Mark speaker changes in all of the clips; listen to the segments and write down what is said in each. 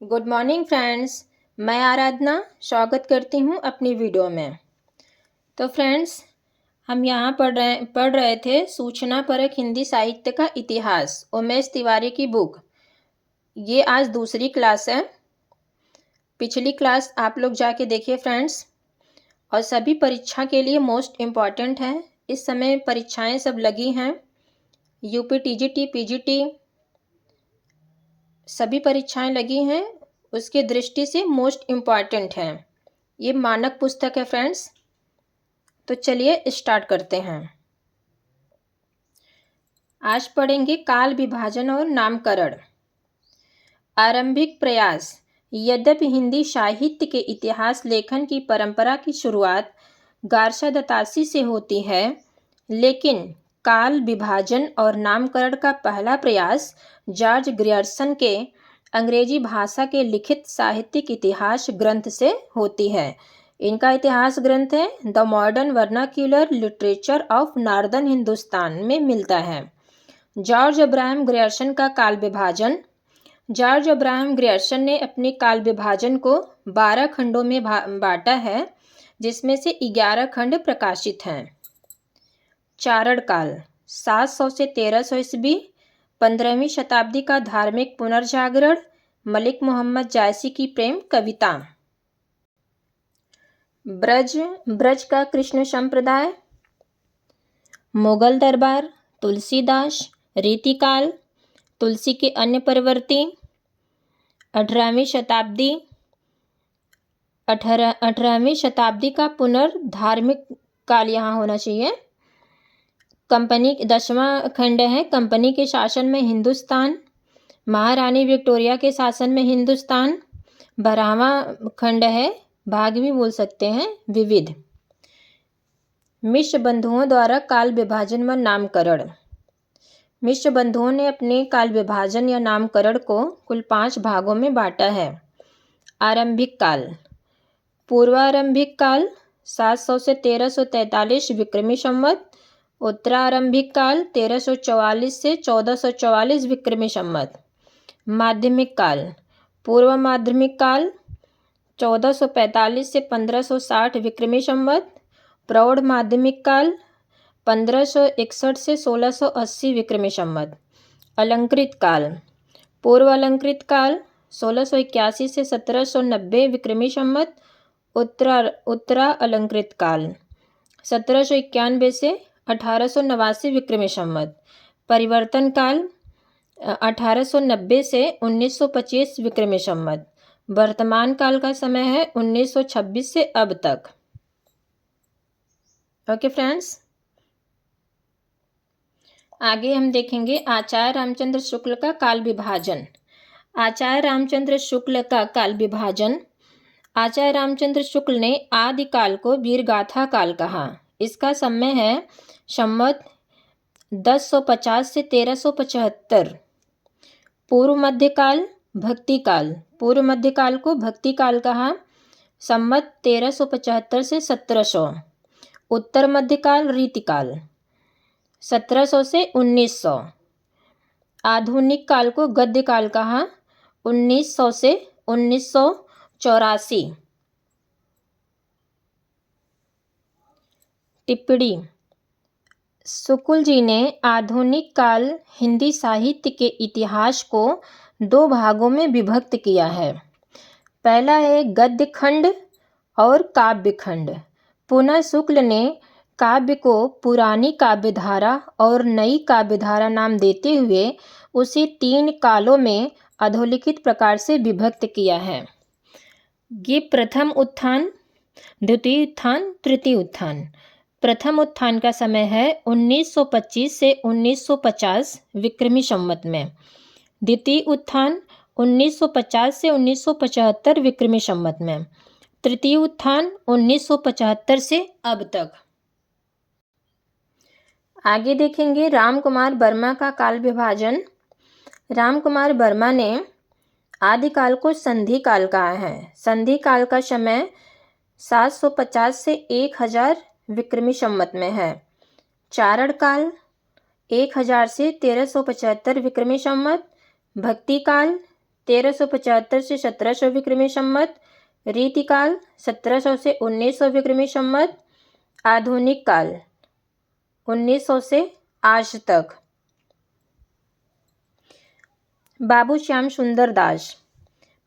Speaker 1: Good morning friends. मैं आराधना स्वागत करती हूँ अपनी वीडियो में। तो फ्रेंड्स, हम यहाँ पढ़ रहे थे सूचना परक हिंदी साहित्य का इतिहास, उमेश तिवारी की बुक। ये आज दूसरी क्लास है। पिछली क्लास आप लोग जाके देखिए फ्रेंड्स। और सभी परीक्षा के लिए मोस्ट इम्पॉर्टेंट है। इस समय परीक्षाएं सब लगी हैं। यूपी टीजीटी पीजीटी सभी परीक्षाएं लगी हैं, उसके दृष्टि से मोस्ट इम्पॉर्टेंट है। ये मानक पुस्तक है फ्रेंड्स। तो चलिए स्टार्ट करते हैं। आज पढ़ेंगे काल विभाजन और नामकरण। आरंभिक प्रयास। यद्यपि हिंदी साहित्य के इतिहास लेखन की परंपरा की शुरुआत गार्शा दत्तासी से होती है, लेकिन काल विभाजन और नामकरण का पहला प्रयास जॉर्ज ग्रियर्सन के अंग्रेजी भाषा के लिखित साहित्यिक इतिहास ग्रंथ से होती है। इनका इतिहास ग्रंथ है the modern vernacular literature of northern Hindustan में मिलता है। जॉर्ज अब्राहम ग्रियर्सन का काल विभाजन। जॉर्ज अब्राहम ग्रियर्सन ने अपने काल विभाजन को 12 खंडों में बांटा है, जिसमें से 11 खंड प्रकाशित हैं। चारण काल 700 से 1300 ईस्वी, 15वीं शताब्दी का धार्मिक पुनर्जागरण, मलिक मोहम्मद जायसी की प्रेम कविता। ब्रज का कृष्ण संप्रदाय, मुगल दरबार, तुलसीदास, रीतिकाल, तुलसी के अन्य प्रवृत्ति, 18वीं शताब्दी का पुनर्धार्मिक काल यहाँ होना चाहिए। कंपनी 10वां खंड है कंपनी के शासन में हिंदुस्तान, महारानी विक्टोरिया के शासन में हिंदुस्तान। 12वां खंड है, भाग भी बोल सकते हैं, विविध। मिश्र बंधुओं द्वारा काल विभाजन व नामकरण। मिश्र बंधुओं ने अपने काल विभाजन या नामकरण को कुल 5 भागों में बांटा है। आरंभिक काल। पूर्वारंभिक काल 700 से 1343 विक्रमी संवत। उत्तरारंभिक काल 1344 से 1444 विक्रमी संवत। माध्यमिक काल। पूर्व माध्यमिक काल 1445 से 1560 विक्रमी संवत। प्रौढ़ माध्यमिक काल 1561 से 1680 विक्रमी संवत। अलंकृत काल। पूर्व अलंकृत काल 1681 से 1790 विक्रमी संवत। उत्तरा अलंकृत काल 1791 से 1889 विक्रमी संवत। परिवर्तन काल 1890 से 1925 विक्रमी संवत। वर्तमान काल का समय है 1926 से अब तक। ओके फ्रेंड्स, आगे हम देखेंगे आचार्य रामचंद्र शुक्ल का काल विभाजन। आचार्य रामचंद्र शुक्ल का काल विभाजन। आचार्य रामचंद्र शुक्ल ने आदि काल को वीरगाथा काल कहा। इसका समय है संवत 1050 से 1375। पूर्व मध्यकाल भक्ति काल। पूर्व मध्यकाल को भक्ति काल कहा, संवत 1375 से 1700। उत्तर मध्यकाल रीतिकाल 1700 से 1900। आधुनिक काल को गद्य काल कहा, 1900 से 1984। टिप्पणी। शुक्ल जी ने आधुनिक काल हिंदी साहित्य के इतिहास को 2 भागों में विभक्त किया है। पहला है गद्य खंड और काव्य खंड। पुनः शुक्ल ने काव्य को पुरानी काव्यधारा और नई काव्यधारा नाम देते हुए उसे 3 कालों में अधोलिखित प्रकार से विभक्त किया है। ये प्रथम उत्थान, द्वितीय उत्थान, तृतीय उत्थान। प्रथम उत्थान का समय है 1925 से 1950 विक्रमी संवत में। द्वितीय उत्थान 1950 से 1975 विक्रमी संवत में। तृतीय उत्थान 1975 से अब तक। आगे देखेंगे रामकुमार वर्मा का काल विभाजन। रामकुमार वर्मा ने आदिकाल को संधि काल कहा है। संधि काल का समय 750 से 1000 विक्रमी संवत में है। चारण काल 1000 से 1375 विक्रमी संवत। भक्ति काल 1375 से 1700 विक्रमी संवत। रीतिकाल 1700 से 1900 विक्रमी संवत। आधुनिक काल 1900 से आज तक। बाबू श्याम सुंदर दास।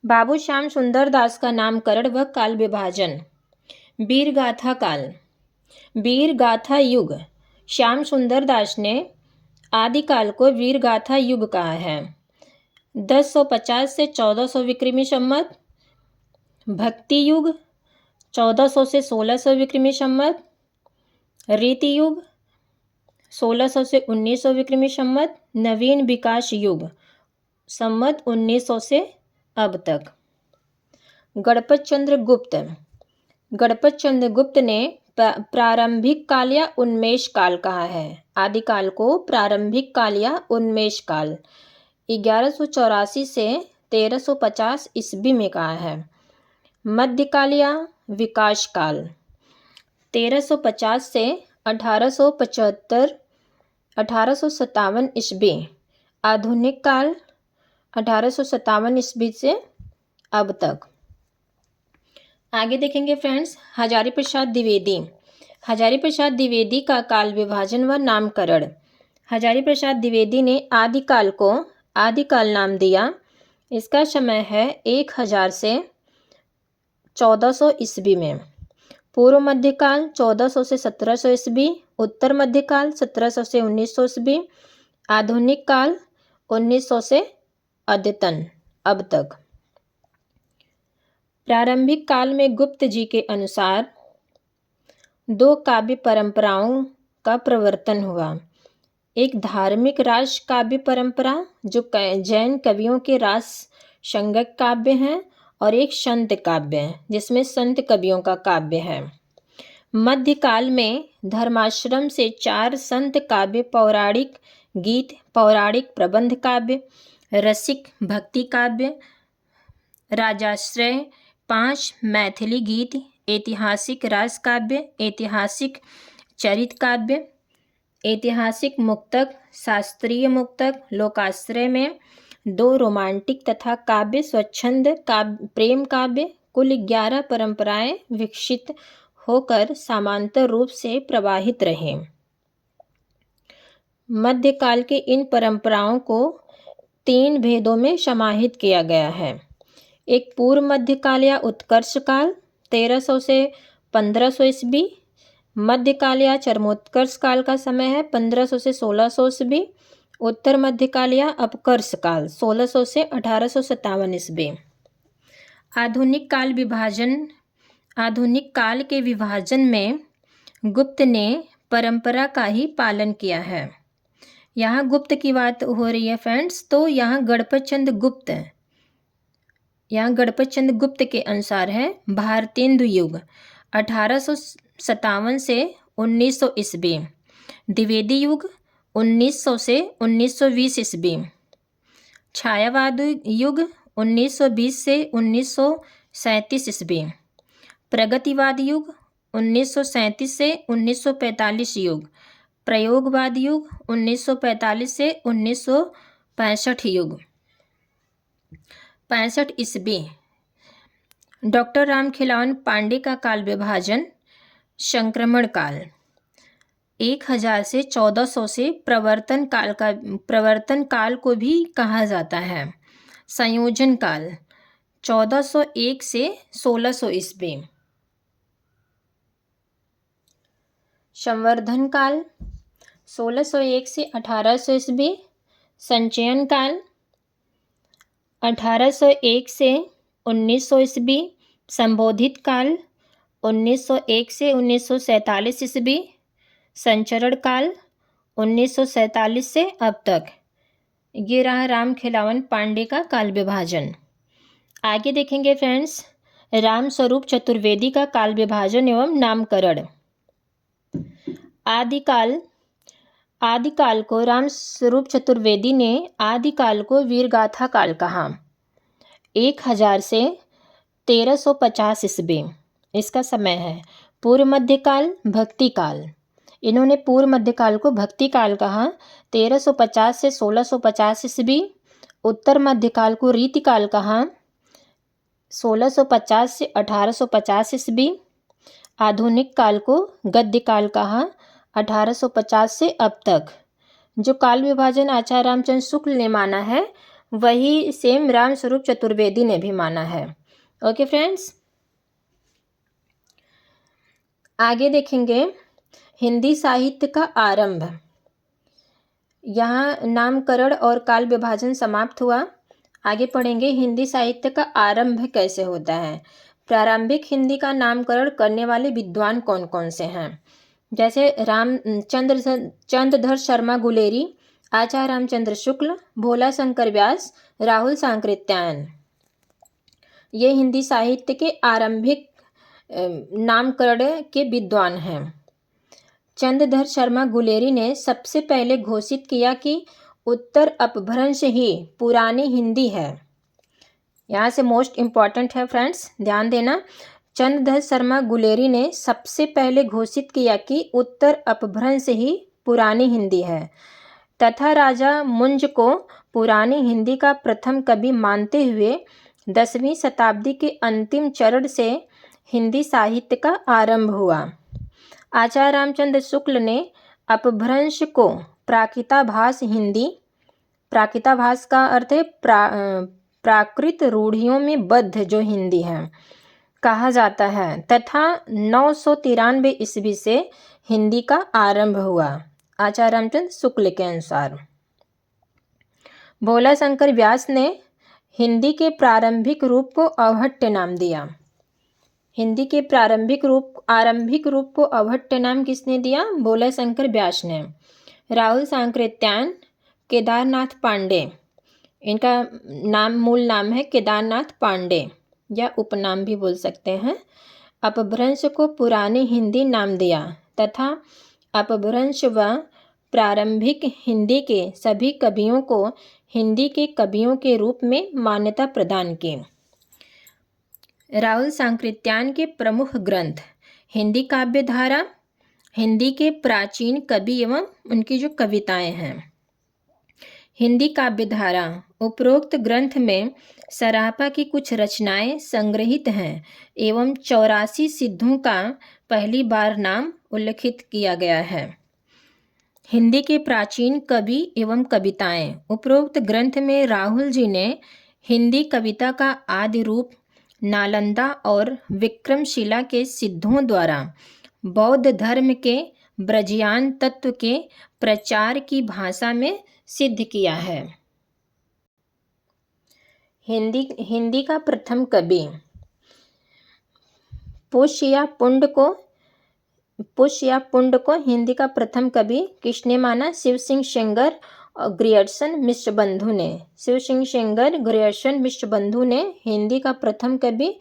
Speaker 1: बाबू श्याम सुंदर दास का नामकरण व काल विभाजन। वीर गाथा काल, वीर गाथा युग। श्याम सुंदर दास ने आदिकाल को वीर गाथा युग कहा है। 1050 से 1400 विक्रमी संवत। भक्ति युग 1400 से 1600 विक्रमी संवत। रीति युग 1600 से 1900 विक्रमी संवत। नवीन विकास युग संवत 1900 से अब तक। गणपत चंद्र गुप्त। गणपत चंद्र गुप्त ने प्रारंभिक काल या उन्मेष काल कहा है। आदिकाल को प्रारंभिक काल या उन्मेष काल 1184 से 1350 ईस्वी में कहा है। मध्यकाल या विकास काल 1350 से 1857 ईस्वी। आधुनिक काल 1857 ईस्वी से अब तक। आगे देखेंगे फ्रेंड्स, हजारी प्रसाद द्विवेदी। हजारी प्रसाद द्विवेदी का काल विभाजन व नामकरण। हजारी प्रसाद द्विवेदी ने आदिकाल को आदिकाल नाम दिया। इसका समय है 1000 से 1400 ईस्वी में। पूर्व मध्यकाल 1400 से 1700 ईस्वी। उत्तर मध्यकाल 1700 से 1900 ईस्वी। आधुनिक काल 1900 से अद्यतन अब तक। प्रारंभिक काल में गुप्त जी के अनुसार 2 काव्य परंपराओं का प्रवर्तन हुआ। एक धार्मिक रास काव्य परंपरा जो जैन कवियों के रास संगत काव्य हैं, और एक संत काव्य है जिसमें संत कवियों का काव्य है। मध्यकाल में धर्माश्रम से 4 संत काव्य, पौराणिक गीत, पौराणिक प्रबंध काव्य, रसिक भक्ति काव्य, राजाश्रय, 5 मैथिली गीत, ऐतिहासिक रास काव्य, ऐतिहासिक चरित काव्य, ऐतिहासिक मुक्तक, शास्त्रीय मुक्तक, लोकाश्रय में 2 रोमांटिक तथा काव्य स्वच्छंद काव्य, प्रेम काव्य, कुल 11 परंपराएं विकसित होकर समांतर रूप से प्रवाहित रहे। मध्यकाल के इन परंपराओं को 3 भेदों में समाहित किया गया है। एक पूर्व मध्यकाल या उत्कर्ष काल 1300 से 1500 ईस्वी। मध्यकाल या चरमोत्कर्ष काल का समय है 1500 से 1600 ईस्वी। उत्तर मध्यकाल या अपकर्ष काल 1600 से 1857 ईस्वी। आधुनिक काल विभाजन। आधुनिक काल के विभाजन में गुप्त ने परंपरा का ही पालन किया है। यहाँ गुप्त की बात हो रही है फ्रेंड्स, तो यहाँ गणपत चंद्र गुप्त, यहाँ गणपत चंद्र गुप्त के अनुसार है भारतेंदु युग 1857 से 1900 ईस्वी। द्विवेदी युग 1900 से 1920 ईस्वी। छायावाद युग 1920 से 1937 ईस्वी। प्रगतिवाद युग 1937 से 1945 युग। प्रयोगवाद युग 1945 से 1965 युग। 65 ईस्वी। डॉक्टर रामखिलावन पांडे का काल विभाजन। संक्रमण काल 1000 से 1400 से प्रवर्तन काल को भी कहा जाता है। संयोजन काल 1401 से 1600 ईस्वी। संवर्धन काल 1601 से 1800 ईस्वी। संचयन काल 1801 से 1900 ईस्वी। संबोधित काल 1901 से 1947 ईस्वी। संचरण काल 1947 से अब तक। ये रहा रामखिलावन पांडे का काल विभाजन। आगे देखेंगे फ्रेंड्स, रामस्वरूप चतुर्वेदी का काल विभाजन एवं नामकरण। आदिकाल को रामस्वरूप चतुर्वेदी ने आदिकाल को वीरगाथा काल कहा। 1000 से 1350 ईस्वी इसका समय है। पूर्व मध्यकाल, भक्ति काल, इन्होंने पूर्व मध्यकाल को भक्ति काल कहा। 1350 से 1650 ईस्वी। उत्तर मध्यकाल को रीतिकाल कहा। 1650 से 1850 ईस्वी। आधुनिक काल को गद्यकाल कहा। 1850 से अब तक। जो काल विभाजन आचार्य रामचंद्र शुक्ल ने माना है वही सेम रामस्वरूप चतुर्वेदी ने भी माना है। ओके फ्रेंड्स, आगे देखेंगे हिंदी साहित्य का आरंभ। यहाँ नामकरण और काल विभाजन समाप्त हुआ। आगे पढ़ेंगे हिंदी साहित्य का आरंभ कैसे होता है। प्रारंभिक हिंदी का नामकरण करने वाले विद्वान कौन कौन से हैं। जैसे चंद्रधर शर्मा गुलेरी, आचार्य रामचंद्र शुक्ल, भोला शंकर व्यास, राहुल सांकृत्यायन। ये हिंदी साहित्य के आरंभिक नामकरण के विद्वान हैं। चंद्रधर शर्मा गुलेरी ने सबसे पहले घोषित किया कि उत्तर अपभ्रंश ही पुरानी हिंदी है। यहाँ से मोस्ट इम्पॉर्टेंट है फ्रेंड्स, ध्यान देना। चंद्रधर शर्मा गुलेरी ने सबसे पहले घोषित किया कि उत्तर अपभ्रंश ही पुरानी हिंदी है तथा राजा मुंज को पुरानी हिंदी का प्रथम कवि मानते हुए 10वीं शताब्दी के अंतिम चरण से हिंदी साहित्य का आरंभ हुआ। आचार्य रामचंद्र शुक्ल ने अपभ्रंश को प्राकृताभास हिंदी, प्राकृताभास का अर्थ है प्राकृत रूढ़ियों में बद्ध जो हिंदी है कहा जाता है तथा 993 ईस्वी से हिंदी का आरंभ हुआ आचार्य रामचंद्र शुक्ल के अनुसार। भोला शंकर व्यास ने हिंदी के प्रारंभिक रूप को अवहट्ट नाम दिया। हिंदी के आरंभिक रूप को अवहट्ट नाम किसने दिया? भोला शंकर व्यास ने। राहुल सांकृत्यायन, केदारनाथ पांडे, इनका मूल नाम है केदारनाथ पांडे या उपनाम भी बोल सकते हैं। अपभ्रंश को पुरानी हिंदी नाम दिया तथा अपभ्रंश व प्रारंभिक हिंदी के सभी कवियों को हिंदी के कवियों के रूप में मान्यता प्रदान की। राहुल सांकृत्यायन के प्रमुख ग्रंथ हिंदी काव्य धारा, हिंदी के प्राचीन कवि एवं उनकी जो कविताएं हैं। हिंदी काव्य धारा उपरोक्त ग्रंथ में सरापा की कुछ रचनाएं संग्रहित हैं एवं 84 सिद्धों का पहली बार नाम उल्लिखित किया गया है। हिंदी के प्राचीन कवि एवं कविताएं उपरोक्त ग्रंथ में राहुल जी ने हिंदी कविता का आदि रूप नालंदा और विक्रमशिला के सिद्धों द्वारा बौद्ध धर्म के ब्रजयान तत्व के प्रचार की भाषा में सिद्ध किया है। हिंदी का प्रथम कवि पुष्य या पुंड को हिंदी का प्रथम कवि किसने माना? शिव सिंह सेंगर और ग्रियर्सन मिश्र बंधु ने। शिव सिंह सेंगर, ग्रियर्सन मिश्र बंधु ने हिंदी का प्रथम कवि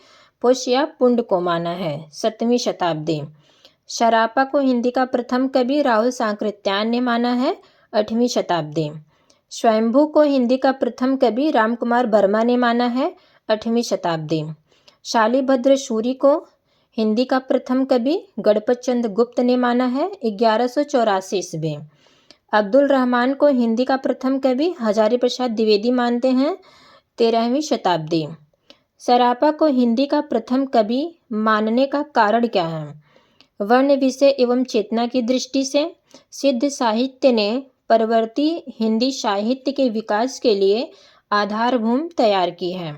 Speaker 1: पुष्य या पुंड को माना है 7वीं शताब्दी। सरापा को हिंदी का प्रथम कवि राहुल सांकृत्यायन ने माना है 8वीं शताब्दी। स्वयंभू को हिंदी का प्रथम कवि रामकुमार वर्मा ने माना है 8वीं शताब्दी। शालिभद्र सूरी को हिंदी का प्रथम कवि गणपत चंद्र गुप्त ने माना है 1184 ईस्वी। अब्दुल रहमान को हिंदी का प्रथम कवि हजारी प्रसाद द्विवेदी मानते हैं 13वीं शताब्दी। सरापा को हिंदी का प्रथम कवि मानने का कारण क्या है? वर्ण विषय एवं चेतना की दृष्टि से सिद्ध साहित्य ने परवर्ती हिंदी साहित्य के विकास के लिए आधारभूमि तैयार की है।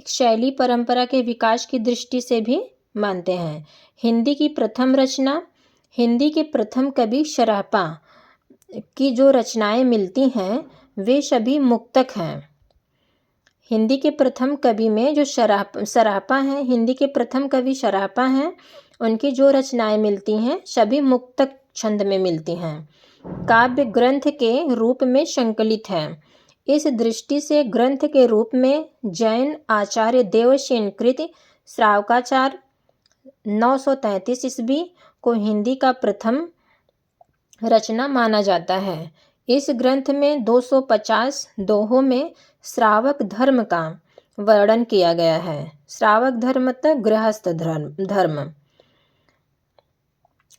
Speaker 1: शैली परंपरा के विकास की दृष्टि से भी मानते हैं। हिंदी की प्रथम रचना, हिंदी के प्रथम कवि सरापा की जो रचनाएं मिलती हैं वे सभी मुक्तक हैं। हिंदी के प्रथम कवि में जो सरापा हैं, हिंदी के प्रथम कवि सरापा हैं, उनकी जो रचनाएं मिलती हैं सभी मुक्तक छंद में मिलती हैं। काव्य ग्रंथ के रूप में संकलित है। इस दृष्टि से ग्रंथ के रूप में जैन आचार्य देवसेन कृत श्रावकाचार 933 ईस्वी को हिंदी का प्रथम रचना माना जाता है। इस ग्रंथ में 250 दोहों में श्रावक धर्म का वर्णन किया गया है। श्रावक धर्म मतलब गृहस्थ धर्म।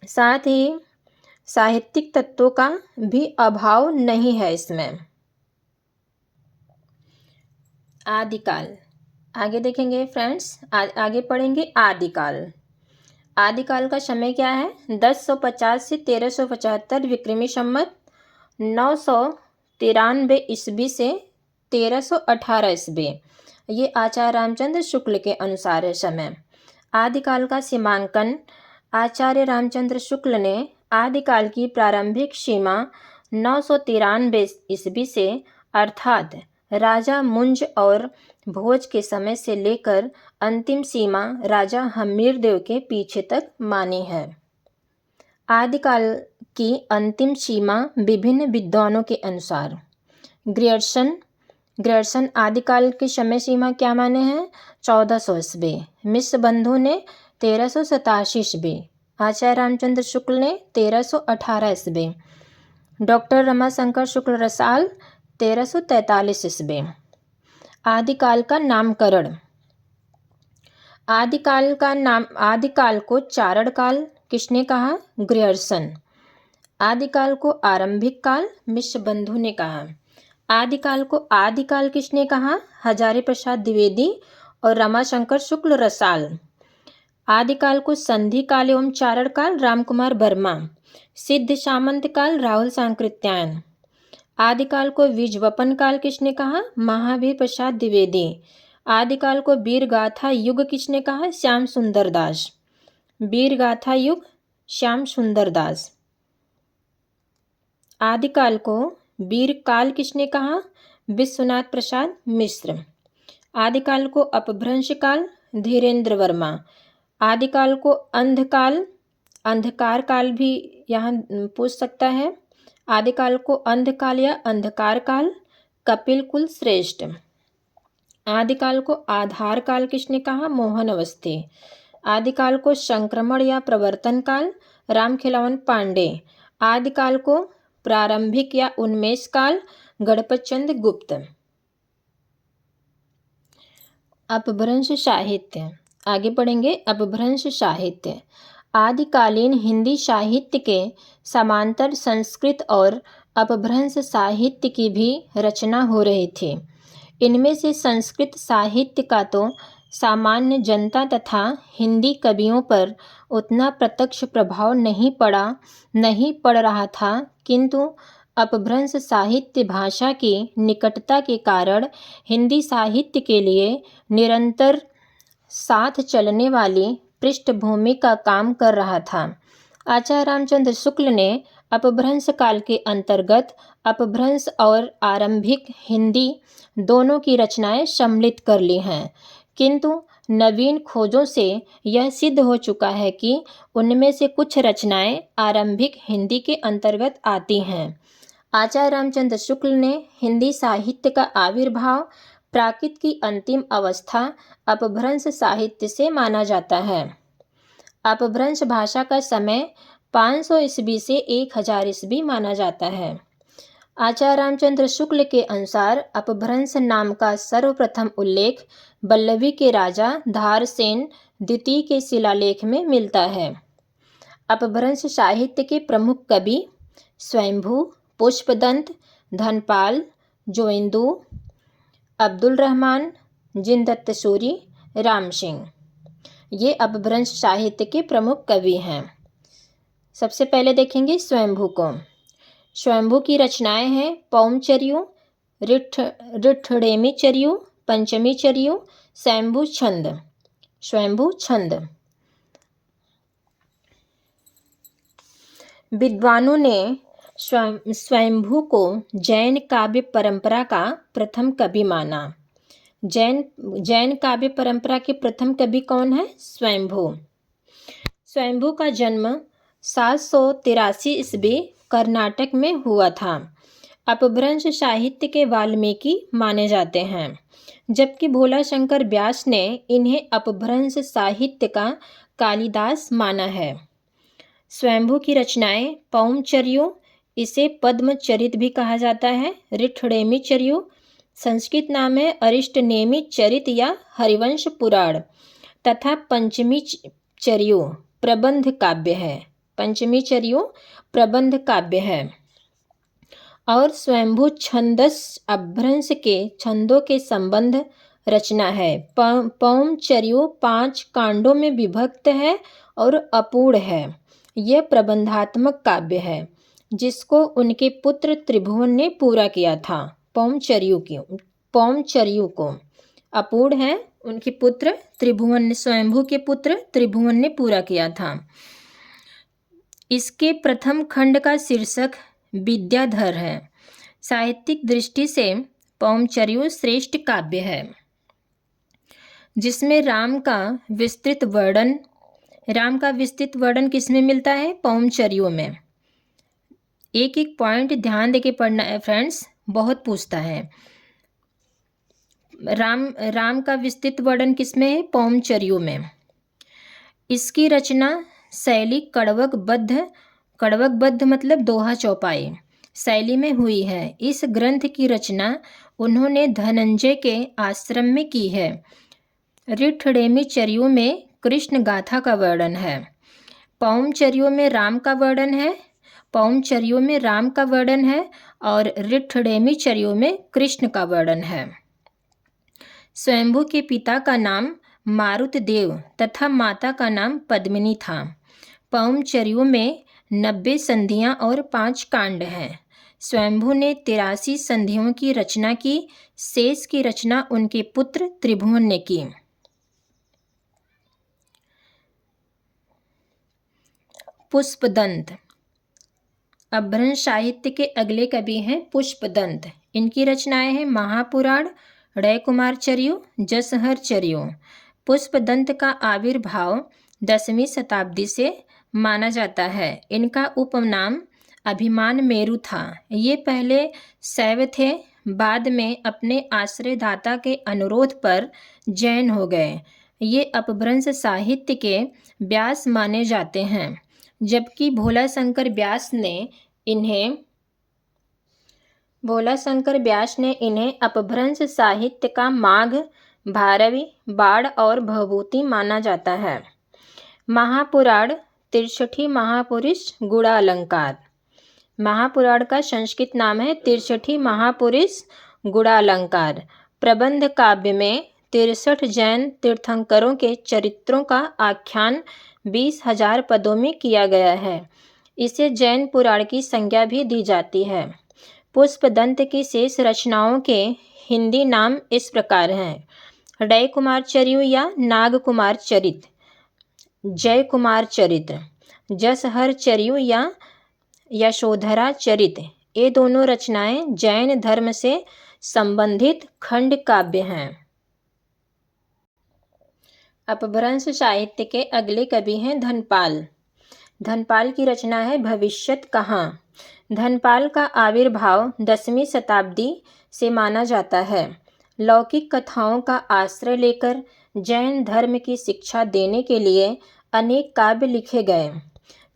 Speaker 1: साथ ही साहित्यिक तत्वों का भी अभाव नहीं है इसमें। आदिकाल। आगे देखेंगे फ्रेंड्स, आगे पढ़ेंगे आदिकाल। आदिकाल का समय क्या है? 1050 से 1375 विक्रमी संवत, 993 ईस्वी से 1318 ईस्वी। ये आचार्य रामचंद्र शुक्ल के अनुसार है समय। आदिकाल का सीमांकन आचार्य रामचंद्र शुक्ल ने आदिकाल की प्रारंभिक सीमा 993 ईस्वी से अर्थात राजा मुंज और भोज के समय से लेकर अंतिम सीमा राजा हम्मीरदेव के पीछे तक मानी है। आदिकाल की अंतिम सीमा विभिन्न विद्वानों के अनुसार ग्रियर्सन आदिकाल की समय सीमा क्या माने हैं? 1400 ईस्वी। मिश्र बंधु ने 1387 ईस्वी। आचार्य रामचंद्र शुक्ल ने 1318 ईस्वी। डॉक्टर रमाशंकर शुक्ल रसाल 1343 ईस्वी। आदिकाल का नामकरण। आदिकाल को चारण काल किसने कहा? ग्रियर्सन। आदिकाल को आरंभिक काल मिश्र बंधु ने कहा। आदिकाल को आदिकाल किसने कहा? हजारी प्रसाद द्विवेदी और रमाशंकर शुक्ल रसाल। आदिकाल को संधि काल एवं चारण काल रामकुमार वर्मा। सिद्ध सामंत काल राहुल सांकृत्यायन। आदिकाल को विजवपन काल किसने कहा? महावीर प्रसाद द्विवेदी। आदिकाल को वीर गाथा युग किसने कहा? श्याम सुंदर दास। वीर गाथा युग श्याम सुंदर दास। आदिकाल को वीर काल किसने कहा? विश्वनाथ प्रसाद मिश्र। आदिकाल को अपभ्रंश काल धीरेन्द्र वर्मा। आदिकाल को अंधकार काल भी यहाँ पूछ सकता है। आदिकाल को अंधकाल या अंधकार काल कपिल कुल श्रेष्ठ। आदिकाल को आधार काल किसने कहा? मोहन अवस्थी। आदिकाल को संक्रमण या प्रवर्तन काल रामखिलावन पांडे। आदिकाल को प्रारंभिक या उन्मेष काल गणपत चंद्र गुप्त। अपभ्रंश साहित्य। आगे पढ़ेंगे अपभ्रंश साहित्य। आदिकालीन हिंदी साहित्य के समांतर संस्कृत और अपभ्रंश साहित्य की भी रचना हो रही थी। इनमें से संस्कृत साहित्य का तो सामान्य जनता तथा हिंदी कवियों पर उतना प्रत्यक्ष प्रभाव नहीं पड़ रहा था, किंतु अपभ्रंश साहित्य भाषा की निकटता के कारण हिंदी साहित्य के लिए निरंतर साथ चलने वाली पृष्ठभूमि का काम कर रहा था। आचार्य रामचंद्र शुक्ल ने अपभ्रंश काल के अंतर्गत अपभ्रंश और आरंभिक हिंदी दोनों की रचनाएं सम्मिलित कर ली हैं, किंतु नवीन खोजों से यह सिद्ध हो चुका है कि उनमें से कुछ रचनाएं आरंभिक हिंदी के अंतर्गत आती हैं। आचार्य रामचंद्र शुक्ल ने हिंदी साहित्य का आविर्भाव प्राकृत की अंतिम अवस्था अपभ्रंश साहित्य से माना जाता है। अपभ्रंश भाषा का समय 500 ईस्वी से 1000 ईस्वी माना जाता है। आचार्य रामचंद्र शुक्ल के अनुसार अपभ्रंश नाम का सर्वप्रथम उल्लेख बल्लभी के राजा धारसेन द्वितीय के शिलालेख में मिलता है। अपभ्रंश साहित्य के प्रमुख कवि स्वयंभू, पुष्पदंत, धनपाल, जोइंदू, अब्दुल रहमान, जिनदत्त सूरी, राम सिंह, ये अपभ्रंश साहित्य के प्रमुख कवि हैं। सबसे पहले देखेंगे स्वयंभू को। स्वयंभू की रचनाएं हैं पौमचर्यु, ऋठडेमी चर्यु, पंचमी चर्यु, स्वयंभू छंद। स्वयंभू छंद विद्वानों ने स्वयंभू को जैन काव्य परंपरा का प्रथम कवि माना। जैन काव्य परंपरा के प्रथम कवि कौन है? स्वयंभू। स्वयंभू का जन्म 783 ईस्वी कर्नाटक में हुआ था। अपभ्रंश साहित्य के वाल्मीकि माने जाते हैं, जबकि भोला शंकर व्यास ने इन्हें अपभ्रंश साहित्य का कालिदास माना है। स्वयंभू की रचनाएं पौमचर्यु, इसे पद्मचरित भी कहा जाता है, ऋठडेमी चर्यु, संस्कृत नाम है अरिष्टनेमी चरित या हरिवंश पुराण, तथा पंचमी चर्यु प्रबंध काव्य है। पंचमी चर्यु प्रबंध काव्य है। और स्वयंभू छंदस अपभ्रंश के छंदों के संबंध रचना है। पौमचर्यो 5 कांडों में विभक्त है और अपूर्ण है। यह प्रबंधात्मक काव्य है जिसको उनके पुत्र त्रिभुवन ने पूरा किया था। पौमचर्यो को अपूर्ण है, उनके पुत्र त्रिभुवन ने, स्वयंभू के पुत्र त्रिभुवन ने पूरा किया था। इसके प्रथम खंड का शीर्षक विद्याधर है। साहित्यिक दृष्टि से पौमचर्यो श्रेष्ठ काव्य है जिसमें राम का विस्तृत वर्णन किसमें मिलता है? पौमचर्यो में। एक एक पॉइंट ध्यान देके पढ़ना है फ्रेंड्स, बहुत पूछता है। राम का विस्तृत वर्णन किसमें है? पौमचर्यो में। इसकी रचना शैली कड़वकबद्ध मतलब दोहा चौपाई शैली में हुई है। इस ग्रंथ की रचना उन्होंने धनंजय के आश्रम में की है। ऋठडेमीचर्यो में कृष्ण गाथा का वर्णन है। पौमचर्यो में राम का वर्णन है और ऋठडेमीचर्यो में कृष्ण का वर्णन है। स्वयंभू के पिता का नाम मारुतदेव तथा माता का नाम पद्मिनी था। पौमचर्यो में 90 संधियां और 5 कांड हैं। स्वयंभू ने 83 संधियों की रचना की। शेष की रचना उनके पुत्र त्रिभुवन ने की। पुष्पदंत अपभ्रंश साहित्य के अगले कवि हैं पुष्पदंत। इनकी रचनाएं हैं महापुराण, रयकुमारचर्यो, जसहरचर्यो। पुष्पदंत का आविर्भाव 10वीं शताब्दी से माना जाता है। इनका उपनाम अभिमान मेरु था। ये पहले शैव थे, बाद में अपने आश्रयदाता के अनुरोध पर जैन हो गए। ये अपभ्रंश साहित्य के व्यास माने जाते हैं, जबकि भोलाशंकर व्यास ने इन्हें अपभ्रंश साहित्य का माघ, भारवी, बाण और भवभूति माना जाता है। महापुराण 63 महापुरुष गुणालंकार। महापुराण का संस्कृत नाम है 63 महापुरुष गुणालंकार। प्रबंध काव्य में 63 जैन तीर्थंकरों के चरित्रों का आख्यान 20,000 पदों में किया गया है। इसे जैन पुराण की संज्ञा भी दी जाती है। पुष्पदंत की शेष रचनाओं के हिंदी नाम इस प्रकार हैं: रयकुमारचर्यो या नागकुमार चरित, जयकुमार चरित्र, जसहरचर्यो या यशोधरा चरित। ये दोनों रचनाएं जैन धर्म से संबंधित खंड काव्य हैं। अपभ्रंश साहित्य के अगले कवि हैं धनपाल। धनपाल की रचना है भविष्यत कहाँ। धनपाल का आविर्भाव 10वीं शताब्दी से माना जाता है। लौकिक कथाओं का आश्रय लेकर जैन धर्म की शिक्षा देने के लिए अनेक काव्य लिखे गए,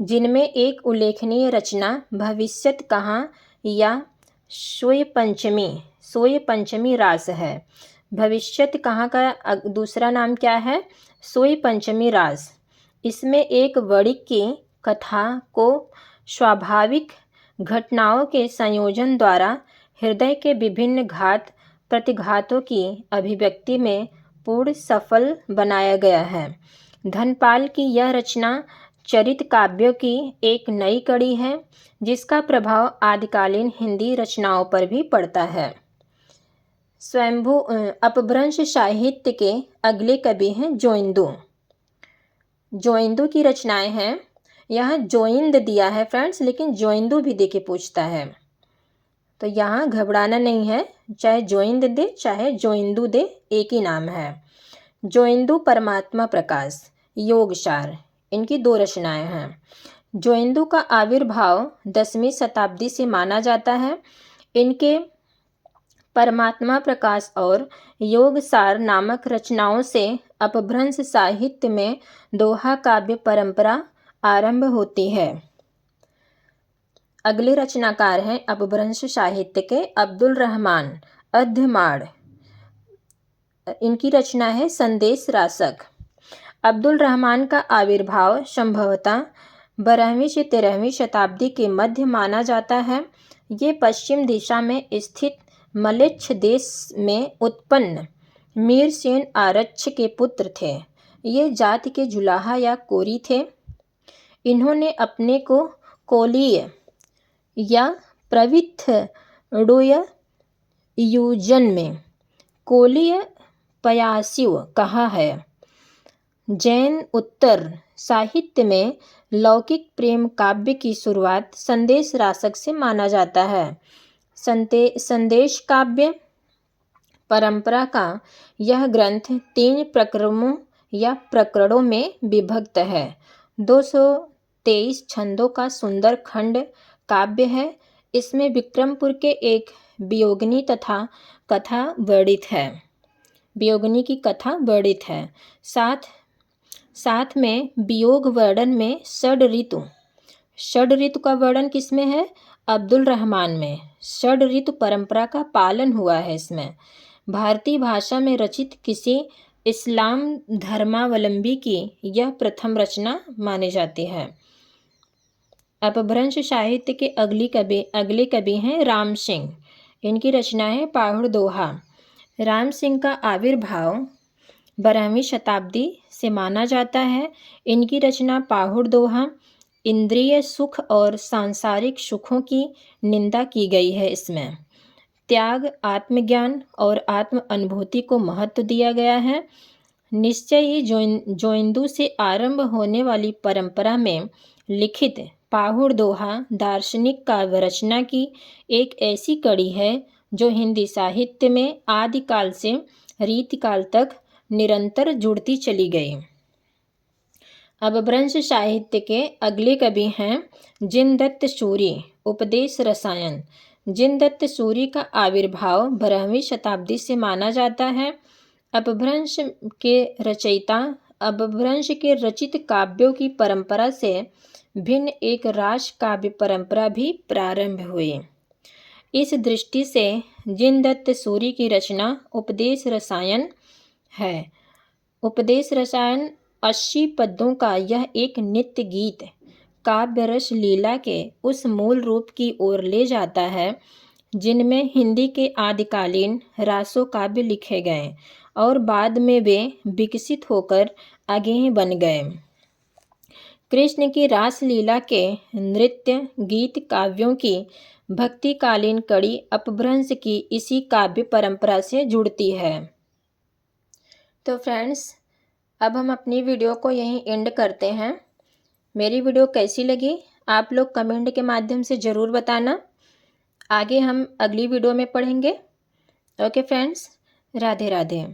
Speaker 1: जिनमें एक उल्लेखनीय रचना भविष्यत कहाँ या सोय पंचमी रास है। भविष्यत कहाँ का दूसरा नाम क्या है? सोय पंचमी रास। इसमें एक वणिक की कथा को स्वाभाविक घटनाओं के संयोजन द्वारा हृदय के विभिन्न घात प्रतिघातों की अभिव्यक्ति में पूर्ण सफल बनाया गया है। धनपाल की यह रचना चरित काव्यों की एक नई कड़ी है, जिसका प्रभाव आदिकालीन हिंदी रचनाओं पर भी पड़ता है। स्वयंभू अपभ्रंश साहित्य के अगले कवि हैं जोइंदू। जोइंदू की रचनाएं हैं, यहाँ जोइंद दिया है फ्रेंड्स, लेकिन जोइंदू भी देके पूछता है, तो यहाँ घबराना नहीं है, चाहे जोइंद दे चाहे जोइंदू दे, एक ही नाम है। जोइंदू परमात्मा प्रकाश, योगसार, इनकी 2 रचनाएं हैं। जोइंदू का आविर्भाव 10वीं शताब्दी से माना जाता है। इनके परमात्मा प्रकाश और योगसार नामक रचनाओं से अपभ्रंश साहित्य में दोहा काव्य परंपरा आरंभ होती है। अगले रचनाकार हैं अपभ्रंश साहित्य के अब्दुल रहमान अध्यमाण। इनकी रचना है संदेश रासक। अब्दुल रहमान का आविर्भाव संभवतः 12वीं से 13वीं शताब्दी के मध्य माना जाता है। ये पश्चिम दिशा में स्थित मलेच्छ देश में उत्पन्न मीरसेन आरक्ष के पुत्र थे। ये जाति के जुलाहा या कोरी थे। इन्होंने अपने को कोलीय या प्रविथडोय युजन में कोलीय पयास्यु कहा है। जैन उत्तर साहित्य में लौकिक प्रेम काव्य की शुरुआत संदेश रासक से माना जाता है। संदेश काव्य परंपरा का यह ग्रंथ 3 प्रकरणों या प्रकरणों में विभक्त है। 223 छंदों का सुंदर खंड काव्य है। इसमें विक्रमपुर के एक वियोगिनी तथा कथा वर्णित है। वियोगिनी की कथा वर्णित है। साथ में वियोग वर्णन में षड ऋतु का वर्णन किसमें है? अब्दुल रहमान में। षड ऋतु परंपरा का पालन हुआ है इसमें। भारतीय भाषा में रचित किसी इस्लाम धर्मावलंबी की यह प्रथम रचना मानी जाती है। अपभ्रंश साहित्य के अगले कवि हैं राम सिंह। इनकी रचना है पाहुड़ दोहा। राम सिंह का आविर्भाव 12वीं शताब्दी से माना जाता है। इनकी रचना पाहुड़ दोहा इंद्रिय सुख और सांसारिक सुखों की निंदा की गई है। इसमें त्याग, आत्मज्ञान और आत्म अनुभूति को महत्व दिया गया है। निश्चय ही जोइंदू से आरंभ होने वाली परंपरा में लिखित पाहुड़ दोहा दार्शनिक काव्य रचना की एक ऐसी कड़ी है जो हिंदी साहित्य में आदिकाल से रीतिकाल तक निरंतर जुड़ती चली गई। अपभ्रंश साहित्य के अगले कवि हैं जिनदत्त सूरि। उपदेश रसायन। जिनदत्त सूरि का आविर्भाव 12वीं शताब्दी से माना जाता है। अपभ्रंश के रचित काव्यों की परंपरा से भिन्न एक रास काव्य परंपरा भी प्रारंभ हुई। इस दृष्टि से जिनदत्त सूरि की रचना उपदेश रसायन है। उपदेश रसायन 80 पद्यों का यह एक नित्य गीत काव्य रस लीला के उस मूल रूप की ओर ले जाता है जिनमें हिंदी के आदिकालीन रासो काव्य लिखे गए और बाद में वे विकसित होकर आगे बन गए। कृष्ण की रास लीला के नृत्य गीत काव्यों की भक्तिकालीन कड़ी अपभ्रंश की इसी काव्य परंपरा से जुड़ती है। तो फ्रेंड्स, अब हम अपनी वीडियो को यहीं एंड करते हैं। मेरी वीडियो कैसी लगी आप लोग कमेंट के माध्यम से ज़रूर बताना। आगे हम अगली वीडियो में पढ़ेंगे। Okay friends, Radhe Radhe.